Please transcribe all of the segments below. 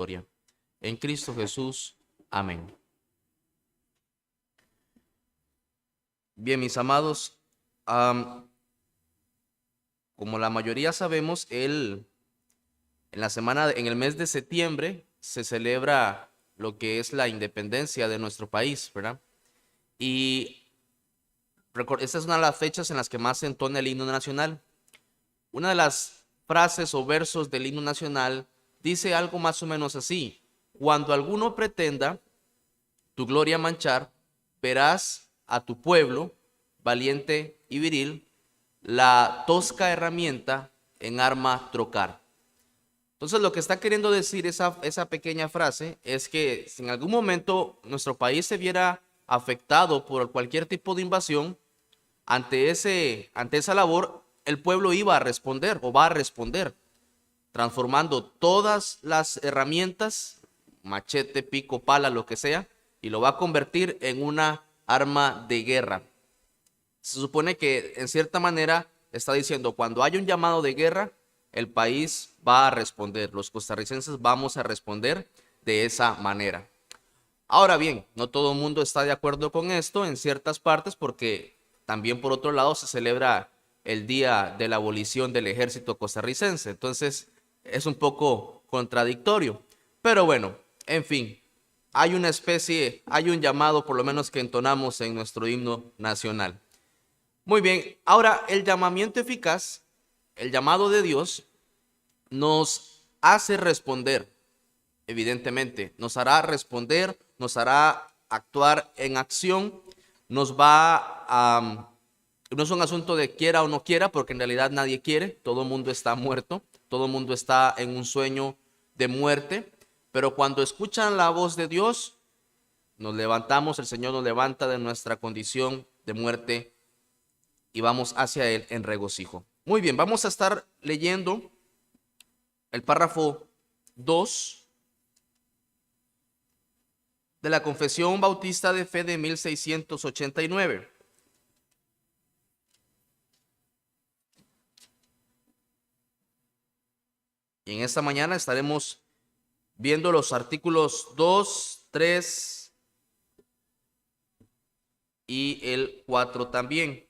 gloria. En Cristo Jesús. Amén. Bien, mis amados, como la mayoría sabemos, en el mes de septiembre, se celebra lo que es la independencia de nuestro país, ¿verdad? Y esta es una de las fechas en las que más se entona el himno nacional. Una de las frases o versos del himno nacional dice algo más o menos así: cuando alguno pretenda tu gloria manchar, verás a tu pueblo, valiente y viril, la tosca herramienta en arma trocar. Entonces, lo que está queriendo decir esa pequeña frase es que si en algún momento nuestro país se viera afectado por cualquier tipo de invasión, ante esa labor, el pueblo iba a responder o va a responder, transformando todas las herramientas, machete, pico, pala, lo que sea, y lo va a convertir en una arma de guerra. Se supone que en cierta manera está diciendo, cuando hay un llamado de guerra, el país va a responder, los costarricenses vamos a responder de esa manera. Ahora bien, no todo el mundo está de acuerdo con esto en ciertas partes, porque también por otro lado se celebra el día de la abolición del ejército costarricense. Entonces es un poco contradictorio. Pero bueno, en fin, hay un llamado por lo menos que entonamos en nuestro himno nacional. Muy bien, ahora el llamamiento eficaz, el llamado de Dios, nos hace responder, evidentemente, nos hará responder, nos hará actuar en acción, nos va a... No es un asunto de quiera o no quiera, porque en realidad nadie quiere, todo el mundo está muerto, todo el mundo está en un sueño de muerte, pero cuando escuchan la voz de Dios, nos levantamos, el Señor nos levanta de nuestra condición de muerte y vamos hacia Él en regocijo. Muy bien, vamos a estar leyendo el párrafo 2 de la Confesión Bautista de Fe de 1689. Y en esta mañana estaremos viendo los artículos 2, 3 y el 4 también,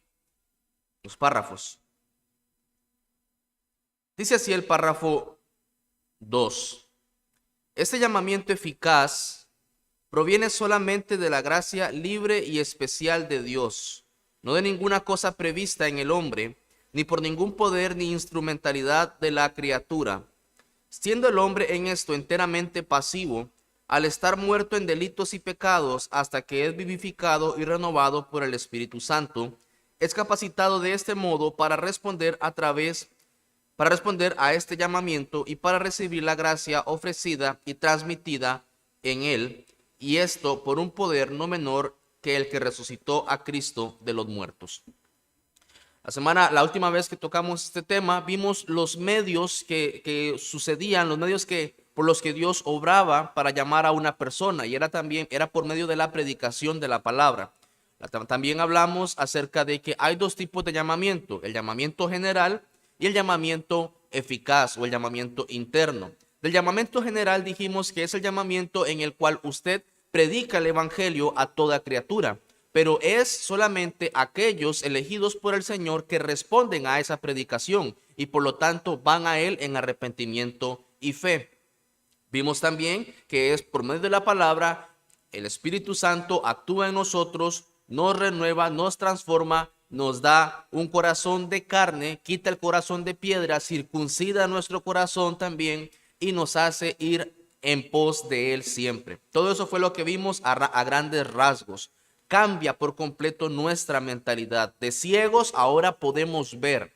los párrafos. Dice así el párrafo 2. Este llamamiento eficaz proviene solamente de la gracia libre y especial de Dios, no de ninguna cosa prevista en el hombre, ni por ningún poder ni instrumentalidad de la criatura. Siendo el hombre en esto enteramente pasivo, al estar muerto en delitos y pecados hasta que es vivificado y renovado por el Espíritu Santo, es capacitado de este modo para responder a este llamamiento y para recibir la gracia ofrecida y transmitida en él, y esto por un poder no menor que el que resucitó a Cristo de los muertos. La última vez que tocamos este tema, vimos los medios que sucedían, los medios por los que Dios obraba para llamar a una persona, y era por medio de la predicación de la palabra. También hablamos acerca de que hay dos tipos de llamamiento: el llamamiento general y el llamamiento eficaz o el llamamiento interno. Del llamamiento general dijimos que es el llamamiento en el cual usted predica el evangelio a toda criatura, pero es solamente aquellos elegidos por el Señor que responden a esa predicación y por lo tanto van a Él en arrepentimiento y fe. Vimos también que es por medio de la palabra, el Espíritu Santo actúa en nosotros, nos renueva, nos transforma, nos da un corazón de carne, quita el corazón de piedra, circuncida nuestro corazón también y nos hace ir en pos de Él siempre. Todo eso fue lo que vimos a grandes rasgos. Cambia por completo nuestra mentalidad. De ciegos ahora podemos ver.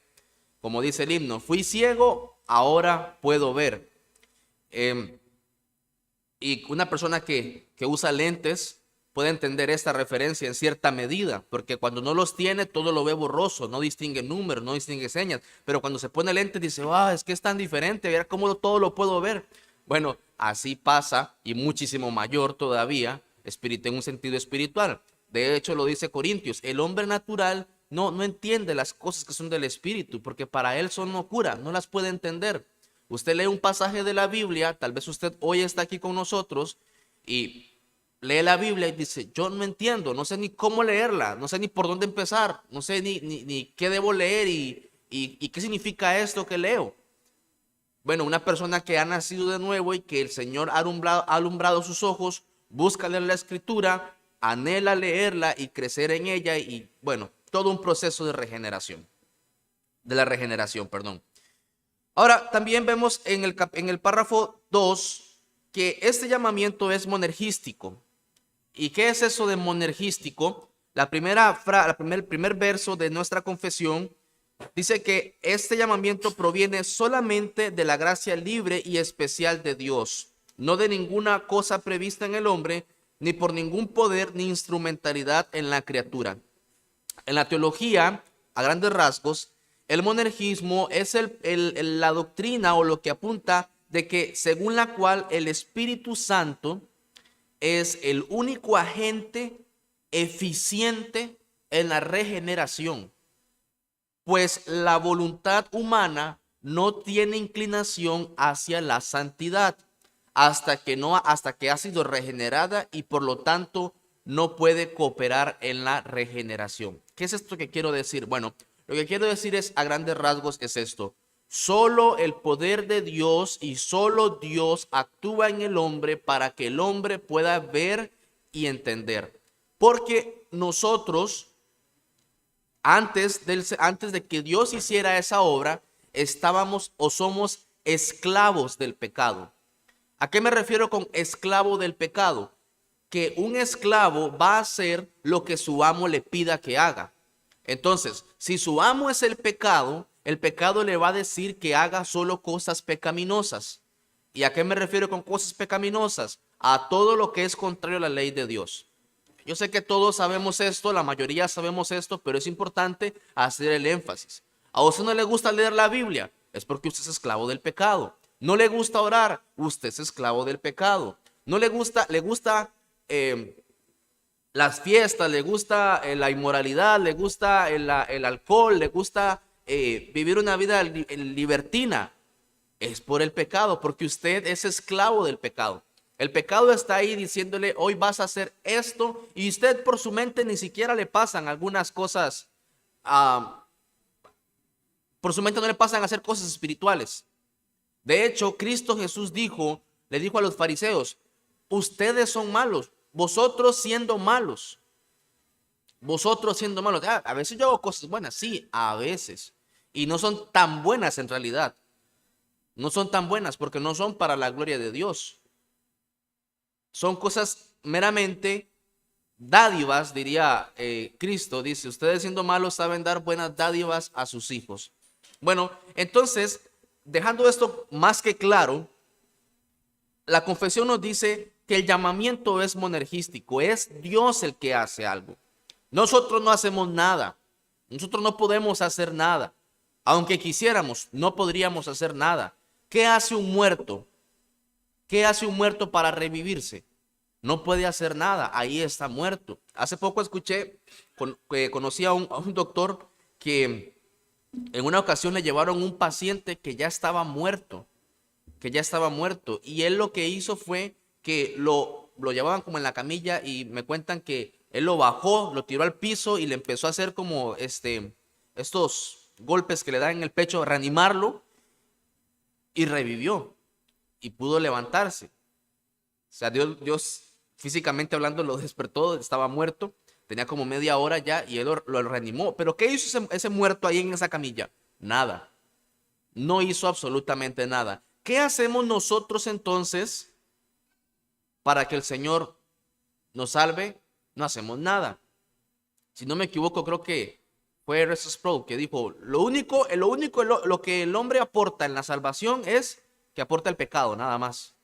Como dice el himno, fui ciego, ahora puedo ver. Y una persona que usa lentes puede entender esta referencia en cierta medida, porque cuando no los tiene, todo lo ve borroso, no distingue números, no distingue señas, pero cuando se pone lentes dice, es que es tan diferente, ver cómo todo lo puedo ver. Bueno, así pasa, y muchísimo mayor todavía, en un sentido espiritual. De hecho, lo dice Corintios, el hombre natural no entiende las cosas que son del espíritu, porque para él son locura, no las puede entender. Usted lee un pasaje de la Biblia, tal vez usted hoy está aquí con nosotros y lee la Biblia y dice, yo no entiendo, no sé ni cómo leerla, no sé ni por dónde empezar, no sé ni qué debo leer y qué significa esto que leo. Bueno, una persona que ha nacido de nuevo y que el Señor ha alumbrado sus ojos, busca leer la Escritura, anhela leerla y crecer en ella y bueno, todo un proceso de regeneración, de la regeneración, perdón. Ahora, también vemos en el párrafo 2 que este llamamiento es monergístico. ¿Y qué es eso de monergístico? El primer verso de nuestra confesión dice que este llamamiento proviene solamente de la gracia libre y especial de Dios, no de ninguna cosa prevista en el hombre, ni por ningún poder ni instrumentalidad en la criatura. En la teología, a grandes rasgos, el monergismo es la doctrina o lo que apunta de que según la cual el Espíritu Santo es el único agente eficiente en la regeneración, pues la voluntad humana no tiene inclinación hacia la santidad hasta que ha sido regenerada y por lo tanto no puede cooperar en la regeneración. ¿Qué es esto que quiero decir? Bueno, lo que quiero decir es, a grandes rasgos, es esto. Solo el poder de Dios y solo Dios actúa en el hombre para que el hombre pueda ver y entender. Porque nosotros, antes de que Dios hiciera esa obra, estábamos o somos esclavos del pecado. ¿A qué me refiero con esclavo del pecado? Que un esclavo va a hacer lo que su amo le pida que haga. Entonces, si su amo es el pecado le va a decir que haga solo cosas pecaminosas. ¿Y a qué me refiero con cosas pecaminosas? A todo lo que es contrario a la ley de Dios. Yo sé que todos sabemos esto, la mayoría sabemos esto, pero es importante hacer el énfasis. A usted no le gusta leer la Biblia, es porque usted es esclavo del pecado. No le gusta orar, usted es esclavo del pecado. No le gusta, las fiestas, le gusta la inmoralidad, le gusta el alcohol, le gusta vivir una vida libertina. Es por el pecado, porque usted es esclavo del pecado. El pecado está ahí diciéndole, hoy vas a hacer esto, y usted por su mente ni siquiera le pasan algunas cosas, por su mente no le pasan a hacer cosas espirituales. De hecho, Cristo Jesús le dijo a los fariseos, ustedes son malos, vosotros siendo malos. A veces yo hago cosas buenas, sí, a veces. Y no son tan buenas en realidad. No son tan buenas porque no son para la gloria de Dios. Son cosas meramente dádivas, diría Cristo. Dice, ustedes siendo malos saben dar buenas dádivas a sus hijos. Bueno, entonces, dejando esto más que claro, la confesión nos dice que el llamamiento es monergístico, es Dios el que hace algo. Nosotros no hacemos nada, nosotros no podemos hacer nada. Aunque quisiéramos, no podríamos hacer nada. ¿Qué hace un muerto? ¿Qué hace un muerto para revivirse? No puede hacer nada, ahí está muerto. Hace poco conocí a un doctor que en una ocasión le llevaron un paciente que ya estaba muerto, y él lo que hizo fue que lo llevaban como en la camilla y me cuentan que él lo bajó, lo tiró al piso y le empezó a hacer como estos golpes que le dan en el pecho, reanimarlo, y revivió y pudo levantarse. O sea, Dios físicamente hablando lo despertó, estaba muerto, tenía como media hora ya y él lo reanimó. Pero ¿qué hizo ese muerto ahí en esa camilla? Nada. No hizo absolutamente nada. ¿Qué hacemos nosotros entonces para que el Señor nos salve? No hacemos nada. Si no me equivoco, creo que fue R.C. Sproul que dijo, lo que el hombre aporta en la salvación es que aporta el pecado, nada más.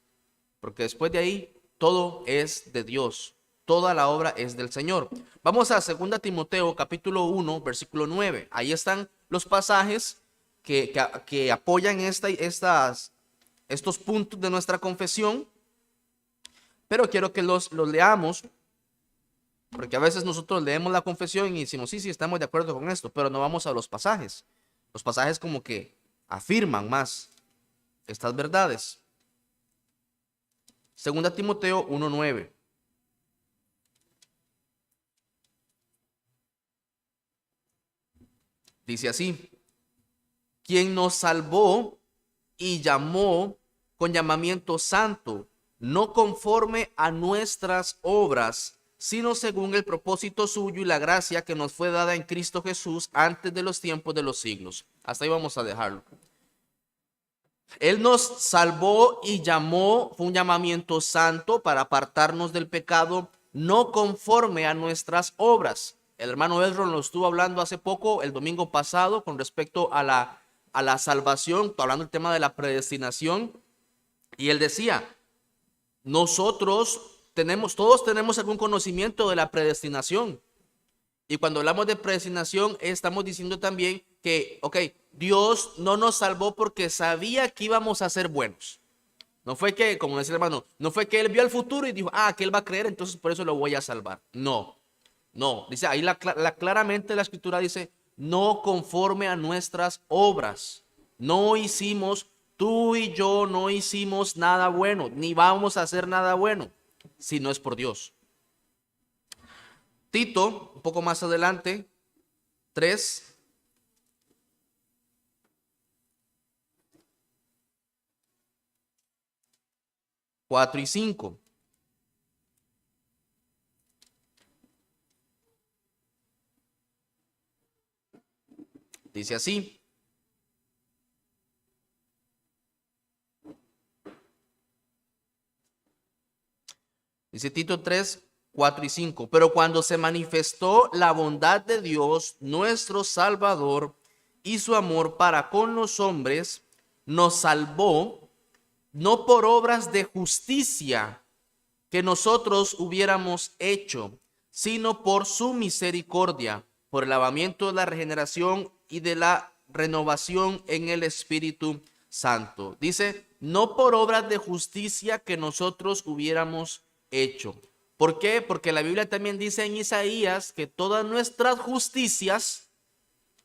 Porque después de ahí, todo es de Dios. Toda la obra es del Señor. Vamos a 2 Timoteo capítulo 1, versículo 9. Ahí están los pasajes que apoyan estos puntos de nuestra confesión. Pero quiero que los leamos, porque a veces nosotros leemos la confesión y decimos, sí, estamos de acuerdo con esto, pero no vamos a los pasajes. Los pasajes como que afirman más estas verdades. Segunda Timoteo 1:9. Dice así: quien nos salvó y llamó con llamamiento santo, no conforme a nuestras obras, sino según el propósito suyo y la gracia que nos fue dada en Cristo Jesús antes de los tiempos de los siglos. Hasta ahí vamos a dejarlo. Él nos salvó y llamó, fue un llamamiento santo para apartarnos del pecado, no conforme a nuestras obras. El hermano Edron lo estuvo hablando hace poco, el domingo pasado, con respecto a la salvación, hablando del tema de la predestinación. Y él decía, todos tenemos algún conocimiento de la predestinación. Y cuando hablamos de predestinación, estamos diciendo también que, ok, Dios no nos salvó porque sabía que íbamos a ser buenos. No fue que, como decía el hermano, no fue que él vio el futuro y dijo, que él va a creer, entonces por eso lo voy a salvar. No. Dice ahí claramente la escritura dice, no conforme a nuestras obras. No hicimos, tú y yo no hicimos nada bueno, ni vamos a hacer nada bueno, si no es por Dios. Tito, un poco más adelante, 3. Cuatro y 5. Dice así: dice Tito 3, 4 y 5. Pero cuando se manifestó la bondad de Dios, nuestro Salvador, y su amor para con los hombres, nos salvó, no por obras de justicia que nosotros hubiéramos hecho, sino por su misericordia, por el lavamiento de la regeneración y de la renovación en el Espíritu Santo. Dice, no por obras de justicia que nosotros hubiéramos hecho. ¿Por qué? Porque la Biblia también dice en Isaías que todas nuestras justicias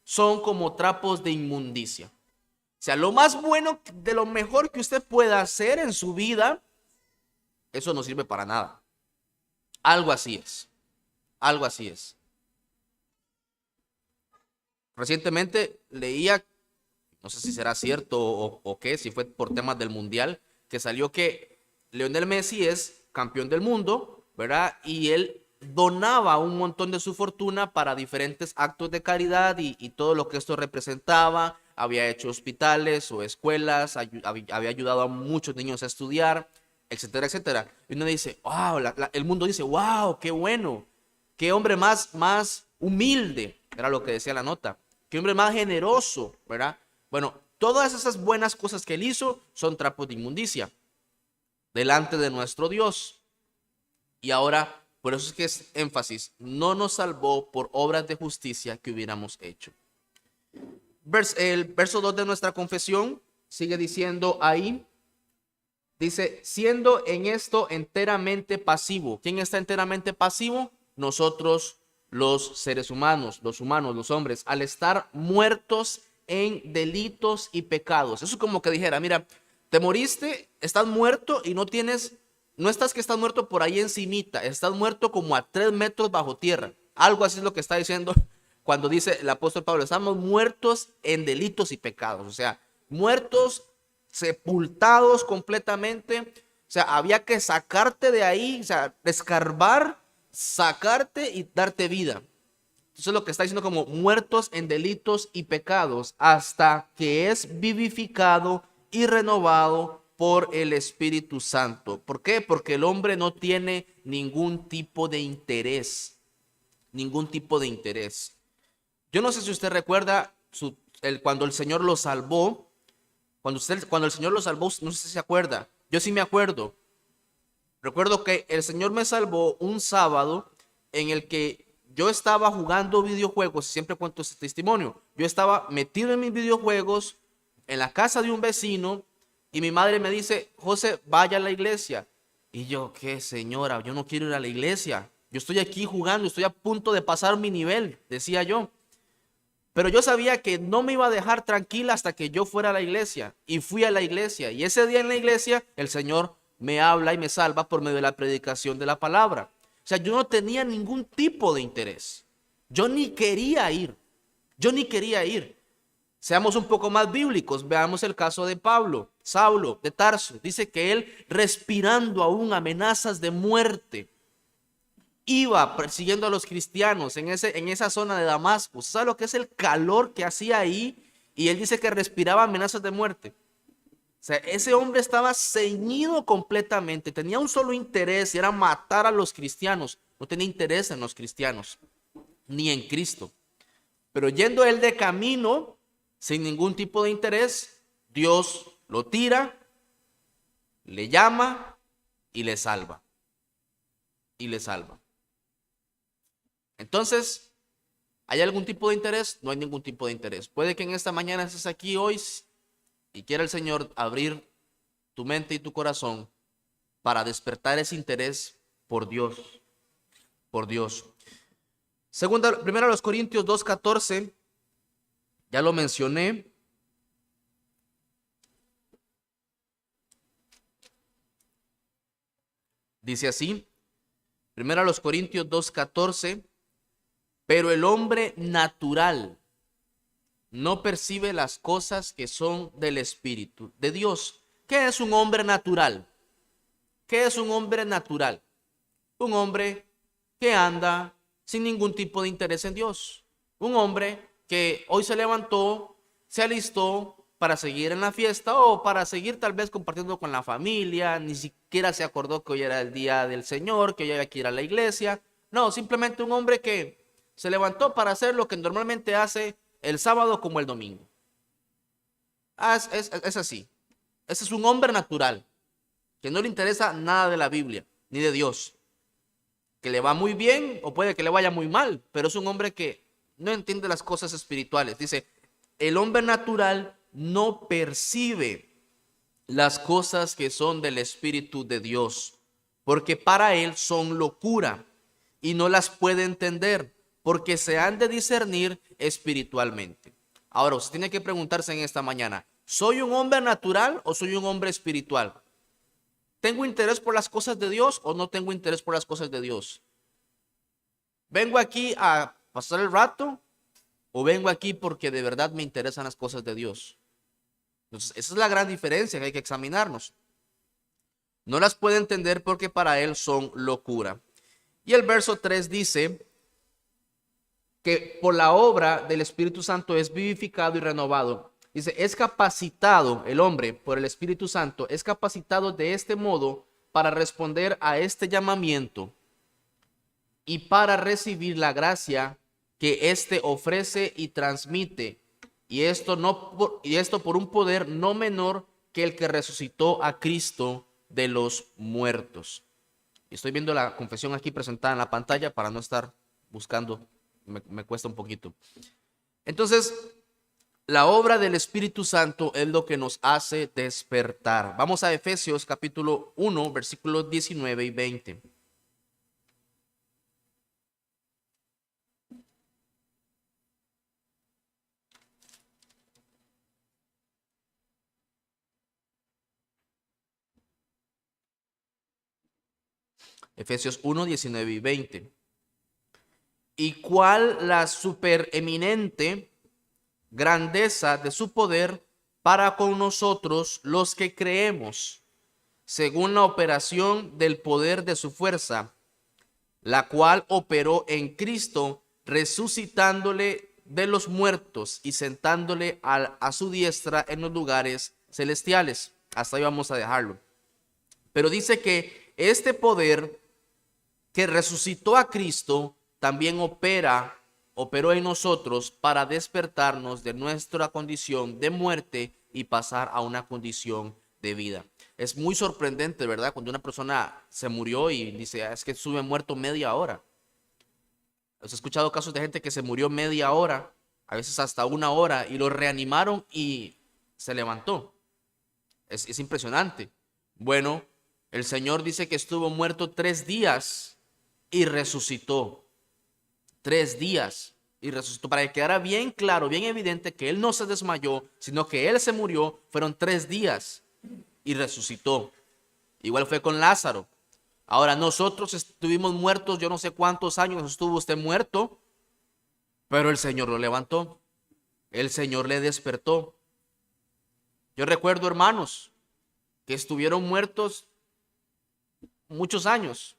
son como trapos de inmundicia. O sea, lo más bueno, de lo mejor que usted pueda hacer en su vida, eso no sirve para nada. Algo así es. Algo así es. Recientemente leía, no sé si será cierto o qué, si fue por temas del mundial, que salió que Lionel Messi es campeón del mundo, ¿verdad? Y él donaba un montón de su fortuna para diferentes actos de caridad y todo lo que esto representaba. Había hecho hospitales o escuelas, había ayudado a muchos niños a estudiar, etcétera, etcétera. Y uno dice, wow, el mundo dice, wow, qué bueno, qué hombre más humilde, era lo que decía la nota, qué hombre más generoso, ¿verdad? Bueno, todas esas buenas cosas que él hizo son trapos de inmundicia delante de nuestro Dios. Y ahora, por eso es que es énfasis, no nos salvó por obras de justicia que hubiéramos hecho. El verso 2 de nuestra confesión sigue diciendo ahí, dice, siendo en esto enteramente pasivo. ¿Quién está enteramente pasivo? Nosotros, los seres humanos, los hombres, al estar muertos en delitos y pecados. Eso es como que dijera, mira, te moriste, estás muerto y no estás que estás muerto por ahí encimita, estás muerto como a 3 metros bajo tierra. Algo así es lo que está diciendo cuando dice el apóstol Pablo, estamos muertos en delitos y pecados, o sea, muertos, sepultados completamente, o sea, había que sacarte de ahí, o sea, escarbar, sacarte y darte vida. Eso es lo que está diciendo como muertos en delitos y pecados hasta que es vivificado y renovado por el Espíritu Santo. ¿Por qué? Porque el hombre no tiene ningún tipo de interés, ningún tipo de interés. Yo no sé si usted recuerda cuando el Señor lo salvó, cuando el Señor lo salvó, no sé si se acuerda. Yo sí me acuerdo. Recuerdo que el Señor me salvó un sábado en el que yo estaba jugando videojuegos, y siempre cuento este testimonio. Yo estaba metido en mis videojuegos en la casa de un vecino y mi madre me dice, José, vaya a la iglesia. Y yo, ¿qué, señora? Yo no quiero ir a la iglesia. Yo estoy aquí jugando, estoy a punto de pasar mi nivel, decía yo. Pero yo sabía que no me iba a dejar tranquila hasta que yo fuera a la iglesia. Y fui a la iglesia. Y ese día en la iglesia el Señor me habla y me salva por medio de la predicación de la palabra. O sea, yo no tenía ningún tipo de interés. Yo ni quería ir. Yo ni quería ir. Seamos un poco más bíblicos. Veamos el caso de Pablo, Saulo de Tarso. Dice que él, respirando aún amenazas de muerte, iba persiguiendo a los cristianos en esa zona de Damasco. ¿Sabe lo que es el calor que hacía ahí? Y él dice que respiraba amenazas de muerte. O sea, ese hombre estaba ceñido completamente. Tenía un solo interés y era matar a los cristianos. No tenía interés en los cristianos, ni en Cristo. Pero yendo él de camino, sin ningún tipo de interés, Dios lo tira, le llama y le salva. Y le salva. Entonces, ¿hay algún tipo de interés? No hay ningún tipo de interés. Puede que en esta mañana estés aquí hoy y quiera el Señor abrir tu mente y tu corazón para despertar ese interés por Dios. Por Dios. Primero los Corintios 2:14, ya lo mencioné. Dice así, primero los Corintios 2:14. Pero el hombre natural no percibe las cosas que son del Espíritu de Dios. ¿Qué es un hombre natural? ¿Qué es un hombre natural? Un hombre que anda sin ningún tipo de interés en Dios. Un hombre que hoy se levantó, se alistó para seguir en la fiesta o para seguir tal vez compartiendo con la familia. Ni siquiera se acordó que hoy era el día del Señor, que hoy había que ir a la iglesia. No, simplemente un hombre que se levantó para hacer lo que normalmente hace el sábado como el domingo. Es así. Ese es un hombre natural, que no le interesa nada de la Biblia, ni de Dios. Que le va muy bien o puede que le vaya muy mal, pero es un hombre que no entiende las cosas espirituales. Dice, el hombre natural no percibe las cosas que son del Espíritu de Dios, porque para él son locura y no las puede entender, porque se han de discernir espiritualmente. Ahora, usted tiene que preguntarse en esta mañana, ¿soy un hombre natural o soy un hombre espiritual? ¿Tengo interés por las cosas de Dios o no tengo interés por las cosas de Dios? ¿Vengo aquí a pasar el rato o vengo aquí porque de verdad me interesan las cosas de Dios? Entonces, esa es la gran diferencia que hay que examinarnos. No las puede entender porque para él son locura. Y el verso 3 dice que por la obra del Espíritu Santo es vivificado y renovado. Dice, es capacitado el hombre por el Espíritu Santo, es capacitado de este modo para responder a este llamamiento y para recibir la gracia que éste ofrece y transmite. Y esto por un poder no menor que el que resucitó a Cristo de los muertos. Estoy viendo la confesión aquí presentada en la pantalla para no estar buscando. Me cuesta un poquito. Entonces, la obra del Espíritu Santo es lo que nos hace despertar. Vamos a Efesios capítulo 1, versículos 19 y 20. Efesios 1, 19 y 20. Y cuál la supereminente grandeza de su poder para con nosotros los que creemos, según la operación del poder de su fuerza, la cual operó en Cristo, resucitándole de los muertos y sentándole a su diestra en los lugares celestiales. Hasta ahí vamos a dejarlo. Pero dice que este poder que resucitó a Cristo también operó en nosotros para despertarnos de nuestra condición de muerte y pasar a una condición de vida. Es muy sorprendente, ¿verdad? Cuando una persona se murió y dice, es que estuve muerto media hora. He escuchado casos de gente que se murió media hora, a veces hasta una hora, y lo reanimaron y se levantó. Es impresionante. Bueno, el Señor dice que estuvo muerto 3 días y resucitó. 3 días y resucitó. Para que quedara bien claro, bien evidente que Él no se desmayó, sino que Él se murió. Fueron 3 días y resucitó. Igual fue con Lázaro. Ahora nosotros estuvimos muertos, yo no sé cuántos años estuvo usted muerto, pero el Señor lo levantó. El Señor le despertó. Yo recuerdo hermanos que estuvieron muertos muchos años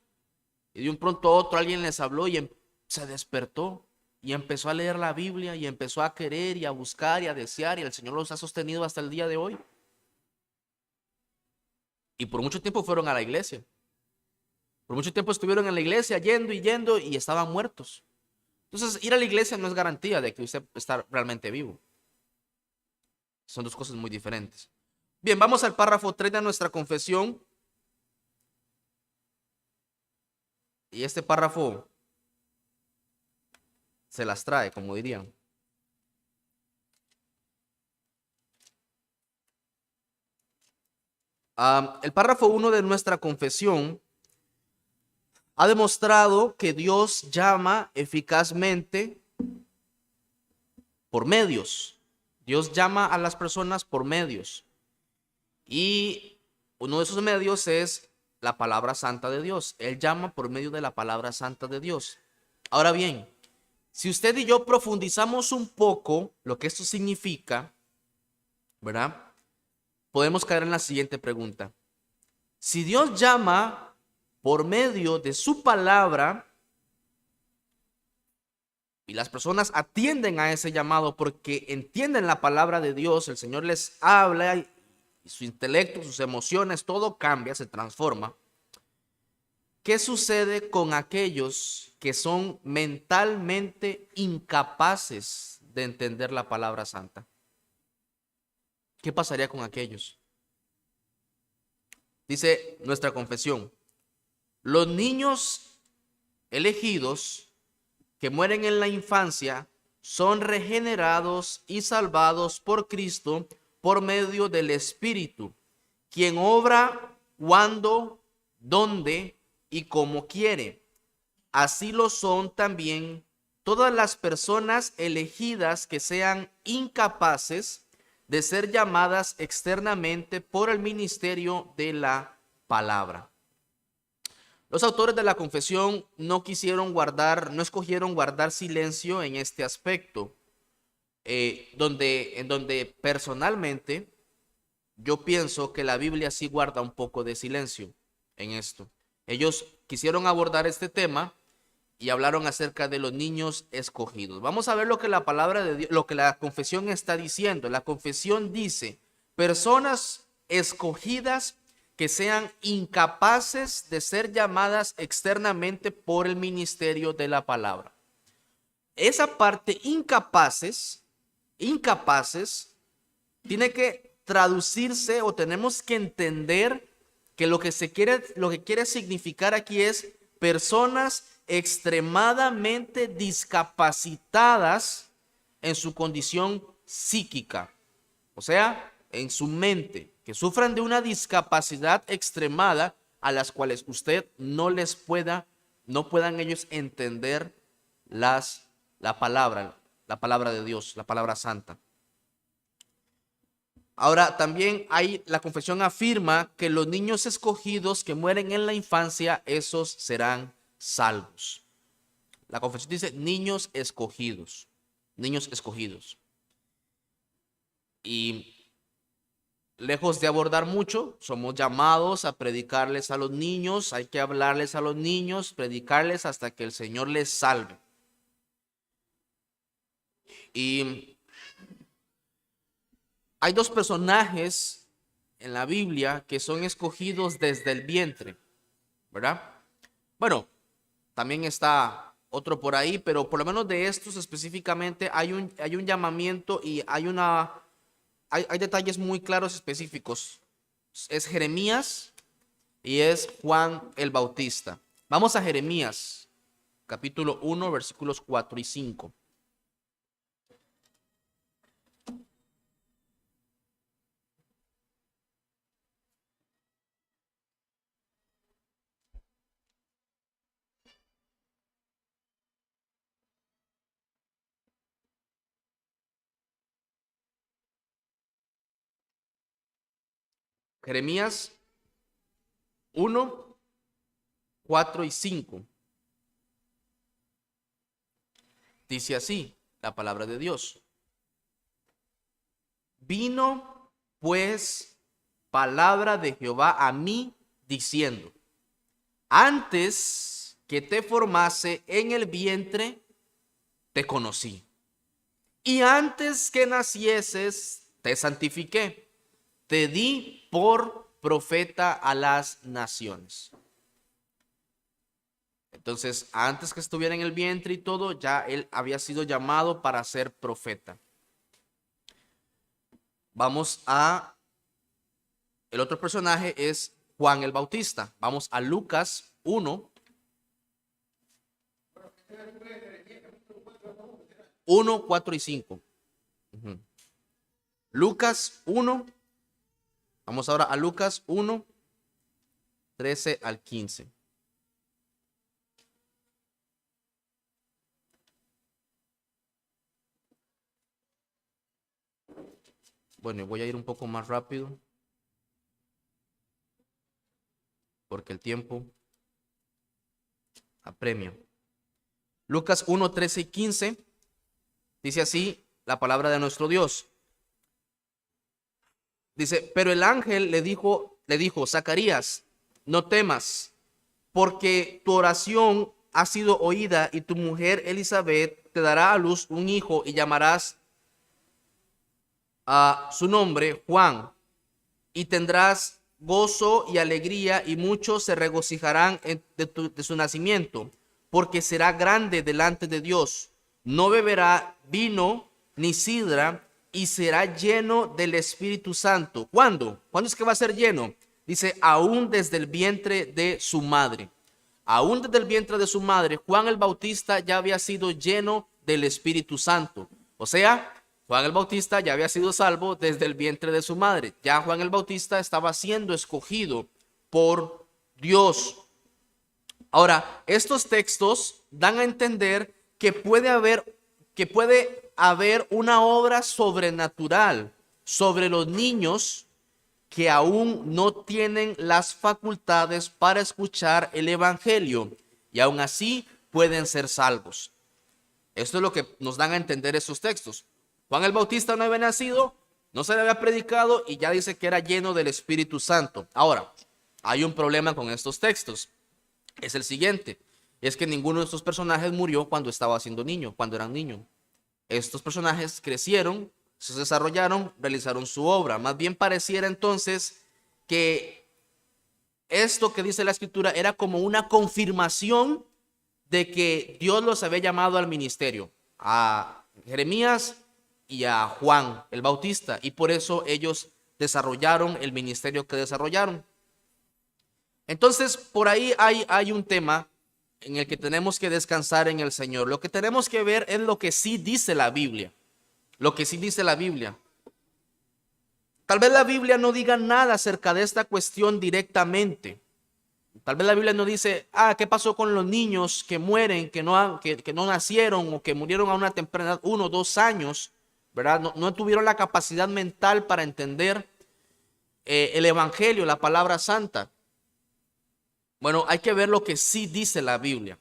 y de un pronto a otro alguien les habló y se despertó y empezó a leer la Biblia y empezó a querer y a buscar y a desear, y el Señor los ha sostenido hasta el día de hoy. Y por mucho tiempo fueron a la iglesia. Por mucho tiempo estuvieron en la iglesia yendo y estaban muertos. Entonces, ir a la iglesia no es garantía de que usted está realmente vivo. Son dos cosas muy diferentes. Bien, vamos al párrafo 3 de nuestra confesión. Y este párrafo se las trae, como dirían. El párrafo 1 de nuestra confesión ha demostrado que Dios llama eficazmente por medios. Dios llama a las personas por medios. Y uno de esos medios es la palabra santa de Dios. Él llama por medio de la palabra santa de Dios. Ahora bien, si usted y yo profundizamos un poco lo que esto significa, ¿verdad? Podemos caer en la siguiente pregunta. Si Dios llama por medio de su palabra y las personas atienden a ese llamado porque entienden la palabra de Dios, el Señor les habla y su intelecto, sus emociones, todo cambia, se transforma. ¿Qué sucede con aquellos que son mentalmente incapaces de entender la palabra santa? ¿Qué pasaría con aquellos? Dice nuestra confesión: los niños elegidos que mueren en la infancia son regenerados y salvados por Cristo por medio del Espíritu, quien obra cuando, donde y como quiere. Así lo son también todas las personas elegidas que sean incapaces de ser llamadas externamente por el ministerio de la palabra. Los autores de la confesión no escogieron guardar silencio en este aspecto, en donde personalmente yo pienso que la Biblia sí guarda un poco de silencio en esto. Ellos quisieron abordar este tema y hablaron acerca de los niños escogidos. Vamos a ver lo que la palabra de Dios, lo que la confesión está diciendo. La confesión dice: personas escogidas que sean incapaces de ser llamadas externamente por el ministerio de la palabra. Esa parte incapaces, tiene que traducirse, o tenemos que entender que lo que quiere significar aquí es personas extremadamente discapacitadas en su condición psíquica, o sea, en su mente, que sufran de una discapacidad extremada a las cuales usted no puedan ellos entender la palabra de Dios, la palabra santa. Ahora, también la confesión afirma que los niños escogidos que mueren en la infancia, esos serán salvos. La confesión dice niños escogidos, niños escogidos. Y lejos de abordar mucho, somos llamados a predicarles a los niños, hay que hablarles a los niños, predicarles hasta que el Señor les salve. Y hay dos personajes en la Biblia que son escogidos desde el vientre, ¿verdad? Bueno, también está otro por ahí, pero por lo menos de estos específicamente hay un llamamiento y hay detalles muy claros y específicos. Es Jeremías y es Juan el Bautista. Vamos a Jeremías, capítulo 1, versículos 4 y 5. Jeremías 1, 4 y 5. Dice así la palabra de Dios. Vino pues palabra de Jehová a mí diciendo: antes que te formase en el vientre, te conocí. Y antes que nacieses, te santifiqué. Te di por profeta a las naciones. Entonces, antes que estuviera en el vientre y todo, ya él había sido llamado para ser profeta. Vamos a... El otro personaje es Juan el Bautista. Vamos a Lucas 1. 1, 4 y 5. Lucas 1. Vamos ahora a Lucas 1, 13 al 15. Bueno, voy a ir un poco más rápido porque el tiempo apremia. Lucas 1, 13 y 15 dice así la palabra de nuestro Dios. Dice: pero el ángel le dijo, Zacarías, no temas, porque tu oración ha sido oída y tu mujer Elizabeth te dará a luz un hijo y llamarás a su nombre Juan, y tendrás gozo y alegría, y muchos se regocijarán de su nacimiento, porque será grande delante de Dios. No beberá vino ni sidra, y será lleno del Espíritu Santo. ¿Cuándo? ¿Cuándo es que va a ser lleno? Dice: aún desde el vientre de su madre. Aún desde el vientre de su madre, Juan el Bautista ya había sido lleno del Espíritu Santo. O sea, Juan el Bautista ya había sido salvo desde el vientre de su madre. Ya Juan el Bautista estaba siendo escogido por Dios. Ahora, estos textos dan a entender que puede haber una obra sobrenatural sobre los niños que aún no tienen las facultades para escuchar el evangelio y aún así pueden ser salvos. Esto es lo que nos dan a entender esos textos. Juan el Bautista no había nacido, no se le había predicado y ya dice que era lleno del Espíritu Santo. Ahora, hay un problema con estos textos. Es el siguiente: es que ninguno de estos personajes murió cuando estaba siendo niño, cuando eran niños. Estos personajes crecieron, se desarrollaron, realizaron su obra. Más bien pareciera entonces que esto que dice la Escritura era como una confirmación de que Dios los había llamado al ministerio, a Jeremías y a Juan el Bautista, y por eso ellos desarrollaron el ministerio que desarrollaron. Entonces, por ahí hay un tema en el que tenemos que descansar en el Señor. Lo que tenemos que ver es lo que sí dice la Biblia. Lo que sí dice la Biblia. Tal vez la Biblia no diga nada acerca de esta cuestión directamente. Tal vez la Biblia no dice: ¿qué pasó con los niños que mueren, que no nacieron o que murieron a una temprana edad, 1 o 2 años, ¿verdad? No tuvieron la capacidad mental para entender el evangelio, la palabra santa. Bueno, hay que ver lo que sí dice la Biblia.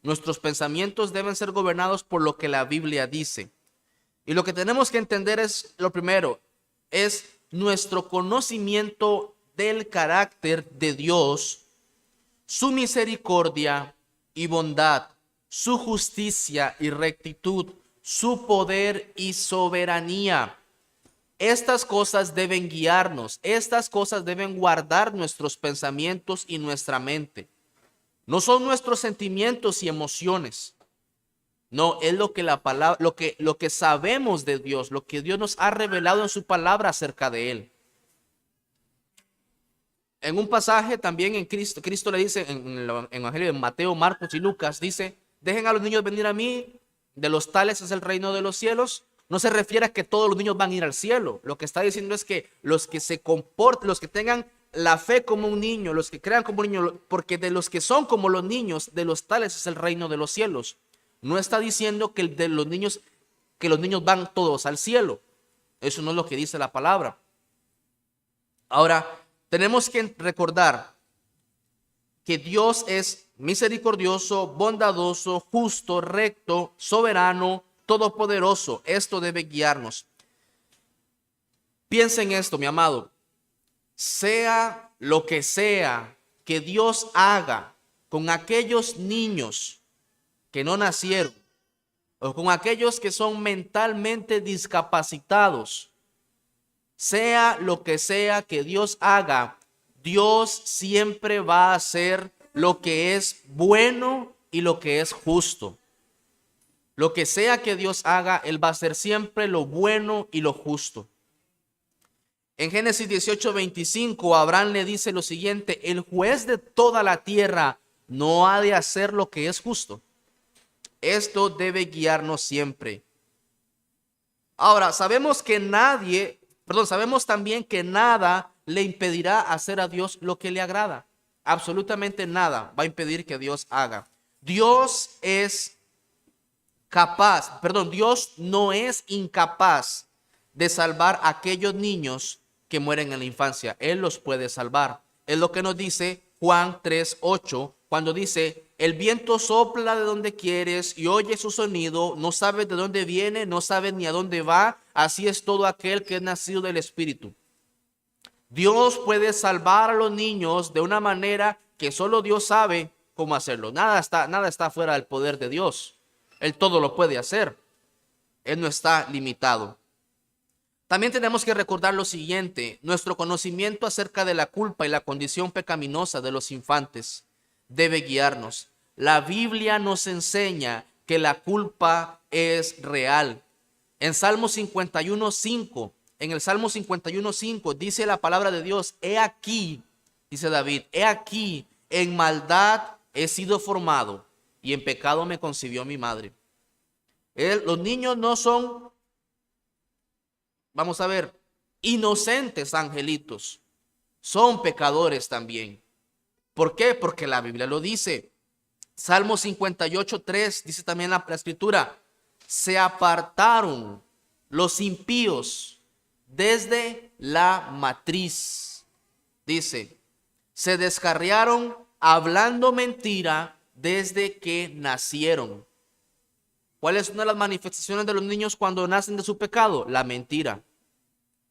Nuestros pensamientos deben ser gobernados por lo que la Biblia dice. Y lo que tenemos que entender es, lo primero, es nuestro conocimiento del carácter de Dios, su misericordia y bondad, su justicia y rectitud, su poder y soberanía. Estas cosas deben guiarnos, estas cosas deben guardar nuestros pensamientos y nuestra mente. No son nuestros sentimientos y emociones. No, es lo que la palabra, lo que sabemos de Dios, lo que Dios nos ha revelado en su palabra acerca de él. En un pasaje también en Cristo le dice en el evangelio de Mateo, Marcos y Lucas, dice: dejen a los niños venir a mí, de los tales es el reino de los cielos. No se refiere a que todos los niños van a ir al cielo. Lo que está diciendo es que los que se comporten, los que tengan la fe como un niño, los que crean como un niño, porque de los que son como los niños, de los tales es el reino de los cielos. No está diciendo que los niños van todos al cielo. Eso no es lo que dice la palabra. Ahora, Tenemos que recordar que Dios es misericordioso, bondadoso, justo, recto, soberano, todopoderoso. Esto debe guiarnos. Piensa en esto, mi amado. Sea lo que sea que Dios haga con aquellos niños que no nacieron, o con aquellos que son mentalmente discapacitados, sea lo que sea que Dios haga, Dios siempre va a hacer lo que es bueno y lo que es justo. Lo que sea que Dios haga, Él va a hacer siempre lo bueno y lo justo. En Génesis 18:25, Abraham le dice lo siguiente: el juez de toda la tierra no ha de hacer lo que es justo. Esto debe guiarnos siempre. Ahora, sabemos también que nada le impedirá hacer a Dios lo que le agrada. Absolutamente nada va a impedir que Dios haga. Dios no es incapaz de salvar a aquellos niños que mueren en la infancia. Él los puede salvar. Es lo que nos dice Juan 3:8, cuando dice: el viento sopla de donde quieres y oye su sonido, no sabes de dónde viene, no sabes ni a dónde va. Así es todo aquel que es nacido del Espíritu. Dios puede salvar a los niños de una manera que solo Dios sabe cómo hacerlo. Nada está fuera del poder de Dios. Él todo lo puede hacer. Él no está limitado. También tenemos que recordar lo siguiente: nuestro conocimiento acerca de la culpa y la condición pecaminosa de los infantes debe guiarnos. La Biblia nos enseña que la culpa es real. En Salmo 51:5, en el Salmo 51:5 dice la palabra de Dios: he aquí, dice David, he aquí, en maldad he sido formado y en pecado me concibió mi madre. Los niños no son, vamos a ver, inocentes angelitos. Son pecadores también. ¿Por qué? Porque la Biblia lo dice. Salmo 58:3 dice también la escritura: se apartaron los impíos desde la matriz. Dice: se descarriaron hablando mentira desde que nacieron. ¿Cuál es una de las manifestaciones de los niños cuando nacen de su pecado? La mentira.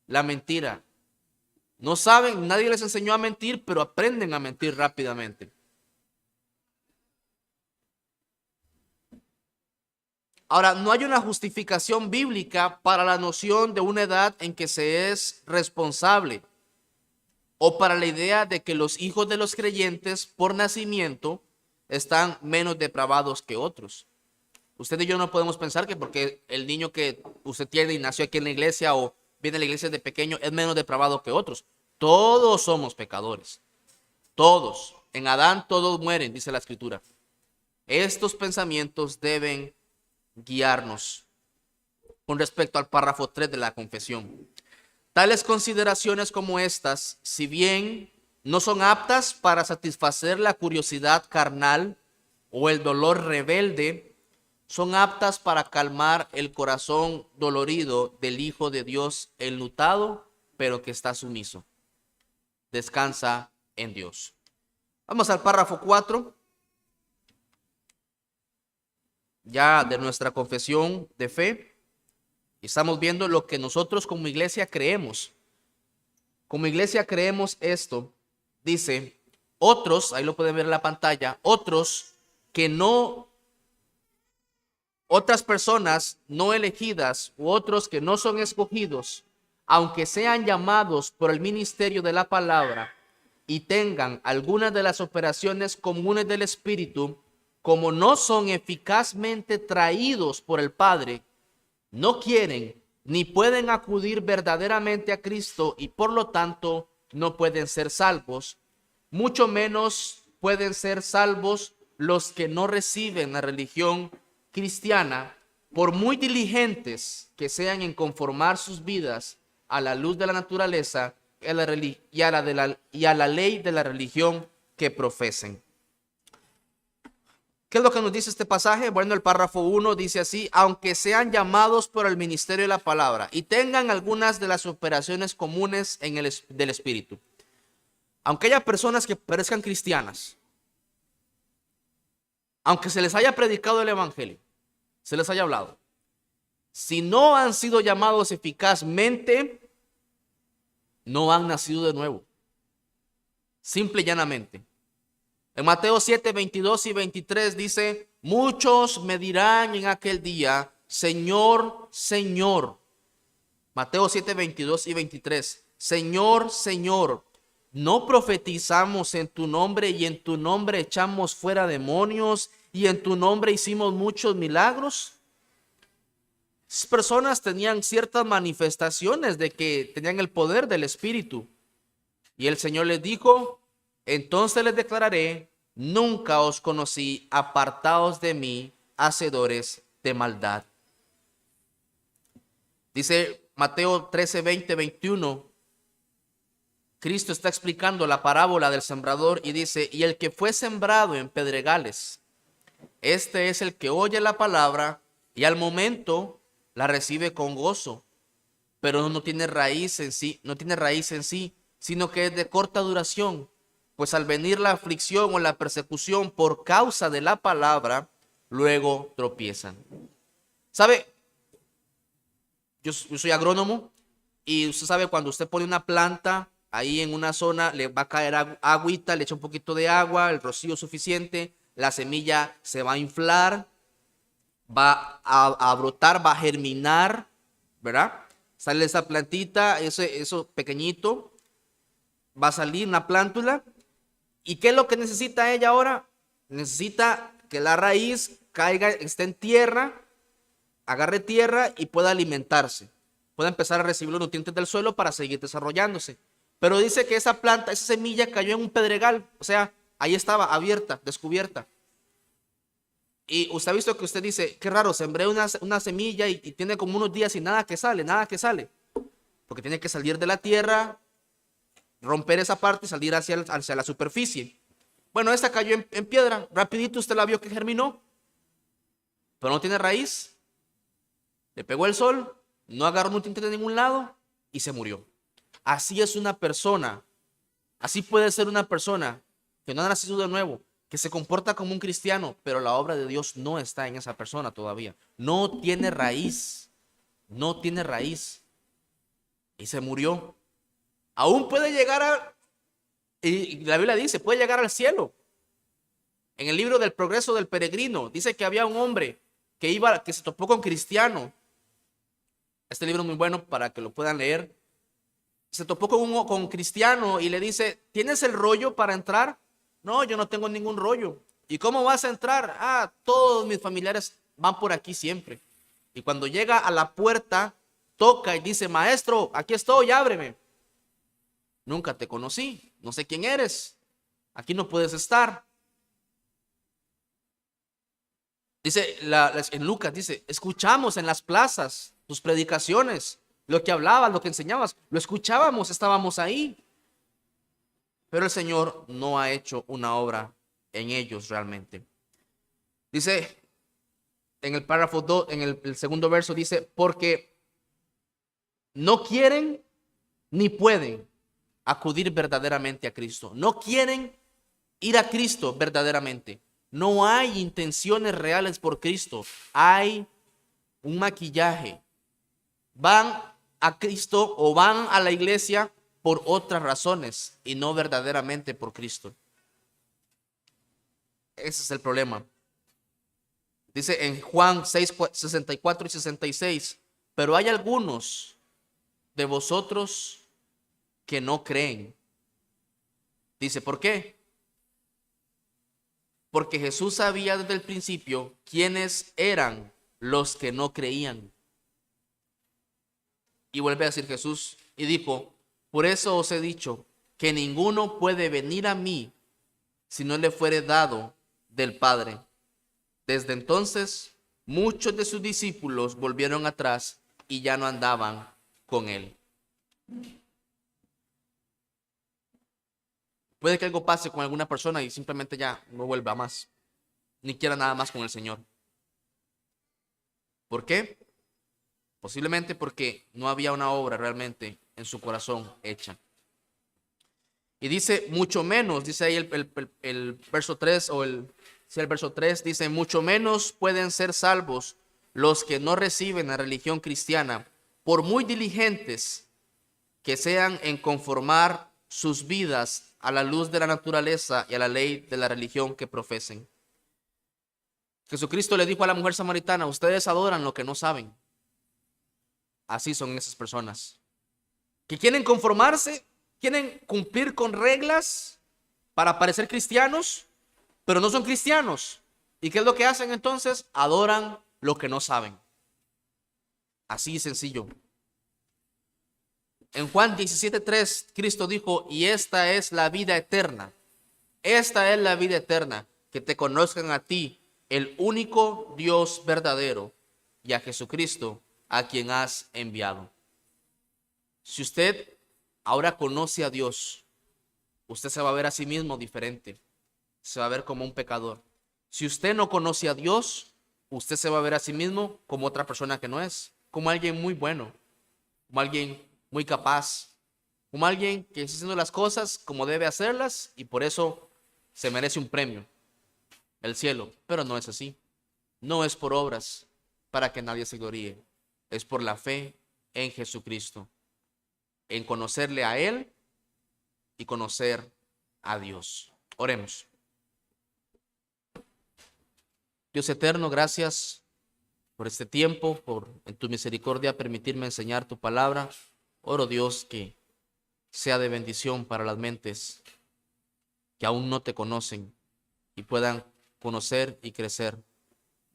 La mentira. No saben, nadie les enseñó a mentir, pero aprenden a mentir rápidamente. Ahora, no hay una justificación bíblica para la noción de una edad en que se es responsable, o para la idea de que los hijos de los creyentes por nacimiento están menos depravados que otros. Usted y yo no podemos pensar que porque el niño que usted tiene y nació aquí en la iglesia o viene a la iglesia de pequeño es menos depravado que otros. Todos somos pecadores. Todos. En Adán todos mueren, dice la escritura. Estos pensamientos deben guiarnos con respecto al párrafo 3 de la confesión. Tales consideraciones como estas, si bien no son aptas para satisfacer la curiosidad carnal o el dolor rebelde, son aptas para calmar el corazón dolorido del Hijo de Dios enlutado, pero que está sumiso. Descansa en Dios. Vamos al párrafo 4. Ya de nuestra confesión de fe. Estamos viendo lo que nosotros como iglesia creemos. Como iglesia creemos esto. Dice: otros, ahí lo pueden ver en la pantalla, otras personas no elegidas u otros que no son escogidos, aunque sean llamados por el ministerio de la palabra y tengan algunas de las operaciones comunes del Espíritu, como no son eficazmente traídos por el Padre, no quieren ni pueden acudir verdaderamente a Cristo y por lo tanto no pueden ser salvos. Mucho menos pueden ser salvos los que no reciben la religión cristiana, por muy diligentes que sean en conformar sus vidas a la luz de la naturaleza y a la ley de la religión que profesen. ¿Qué es lo que nos dice este pasaje? Bueno, el párrafo 1 dice así: aunque sean llamados por el ministerio de la palabra y tengan algunas de las operaciones comunes del Espíritu. Aunque haya personas que parezcan cristianas, aunque se les haya predicado el evangelio, se les haya hablado, si no han sido llamados eficazmente, no han nacido de nuevo. Simple y llanamente. En Mateo 7, 22 y 23 dice: muchos me dirán en aquel día, Señor, Señor. Mateo 7, 22 y 23. Señor, Señor, ¿no profetizamos en tu nombre y en tu nombre echamos fuera demonios y en tu nombre hicimos muchos milagros? Esas personas tenían ciertas manifestaciones de que tenían el poder del Espíritu. Y el Señor les dijo: entonces les declararé, nunca os conocí, apartaos de mí, hacedores de maldad. Dice Mateo 13, 20, 21. Cristo está explicando la parábola del sembrador y dice: y el que fue sembrado en pedregales, este es el que oye la palabra y al momento la recibe con gozo, pero no tiene raíz en sí, sino que es de corta duración, pues al venir la aflicción o la persecución por causa de la palabra, luego tropiezan. ¿Sabe? Yo soy agrónomo y usted sabe, cuando usted pone una planta ahí en una zona, le va a caer agüita, le echa un poquito de agua, el rocío suficiente, la semilla se va a inflar, va a brotar, va a germinar, ¿verdad? Sale esa plantita, eso pequeñito, va a salir una plántula. ¿Y qué es lo que necesita ella ahora? Necesita que la raíz caiga, esté en tierra, agarre tierra y pueda alimentarse, pueda empezar a recibir los nutrientes del suelo para seguir desarrollándose. Pero dice que esa planta, esa semilla cayó en un pedregal, o sea, ahí estaba abierta, descubierta. Y usted ha visto que usted dice: qué raro, sembré una semilla y tiene como unos días y nada que sale, nada que sale. Porque tiene que salir de la tierra, romper esa parte y salir hacia la superficie. Bueno, esta cayó en piedra, rapidito usted la vio que germinó, pero no tiene raíz. Le pegó el sol, no agarró nutrientes de ningún lado y se murió. Así es una persona, así puede ser una persona que no ha nacido de nuevo, que se comporta como un cristiano, pero la obra de Dios no está en esa persona todavía. No tiene raíz, no tiene raíz y se murió. Aún puede llegar y la Biblia dice, puede llegar al cielo. En el libro del Progreso del Peregrino dice que había un hombre que se topó con cristiano. Este libro es muy bueno para que lo puedan leer. Se topó con un cristiano y le dice: ¿tienes el rollo para entrar? No, yo no tengo ningún rollo. ¿Y cómo vas a entrar? Ah, todos mis familiares van por aquí siempre. Y cuando llega a la puerta, toca y dice: maestro, aquí estoy, ábreme. Nunca te conocí, no sé quién eres, aquí no puedes estar. Dice en Lucas, dice: escuchamos en las plazas tus predicaciones, lo que hablabas, lo que enseñabas, lo escuchábamos, estábamos ahí. Pero el Señor no ha hecho una obra en ellos realmente. Dice en el párrafo 2, en el segundo verso, dice: porque no quieren ni pueden acudir verdaderamente a Cristo. No quieren ir a Cristo verdaderamente. No hay intenciones reales por Cristo. Hay un maquillaje. Van a Cristo o van a la iglesia por otras razones y no verdaderamente por Cristo. Ese es el problema. Dice en Juan 6, 64 y 66: pero hay algunos de vosotros que no creen. Dice, ¿por qué? Porque Jesús sabía desde el principio quiénes eran los que no creían. Y vuelve a decir Jesús y dijo: por eso os he dicho que ninguno puede venir a mí si no le fuere dado del Padre. Desde entonces, muchos de sus discípulos volvieron atrás y ya no andaban con él. Puede que algo pase con alguna persona y simplemente ya no vuelva más, ni quiera nada más con el Señor. ¿Por qué? Posiblemente porque no había una obra realmente en su corazón hecha. Y dice mucho menos, dice ahí el verso 3 el verso 3 dice, mucho menos pueden ser salvos los que no reciben la religión cristiana, por muy diligentes que sean en conformar sus vidas a la luz de la naturaleza y a la ley de la religión que profesen. Jesucristo le dijo a la mujer samaritana, ustedes adoran lo que no saben. Así son esas personas que quieren conformarse, quieren cumplir con reglas para parecer cristianos, pero no son cristianos. ¿Y qué es lo que hacen entonces? Adoran lo que no saben. Así de sencillo. En Juan 17:3, Cristo dijo, y esta es la vida eterna. Esta es la vida eterna, que te conozcan a ti, el único Dios verdadero, y a Jesucristo, a quien has enviado. Si usted ahora conoce a Dios, usted se va a ver a sí mismo diferente. Se va a ver como un pecador. Si usted no conoce a Dios, usted se va a ver a sí mismo como otra persona que no es, como alguien muy bueno, como alguien muy capaz, como alguien que está haciendo las cosas como debe hacerlas y por eso se merece un premio, el cielo. Pero no es así. No es por obras para que nadie se gloríe. Es por la fe en Jesucristo, en conocerle a Él y conocer a Dios. Oremos. Dios eterno, gracias por este tiempo, por en tu misericordia permitirme enseñar tu palabra. Oro, Dios, que sea de bendición para las mentes que aún no te conocen y puedan conocer y crecer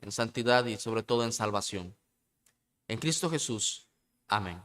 en santidad y sobre todo en salvación. En Cristo Jesús. Amén.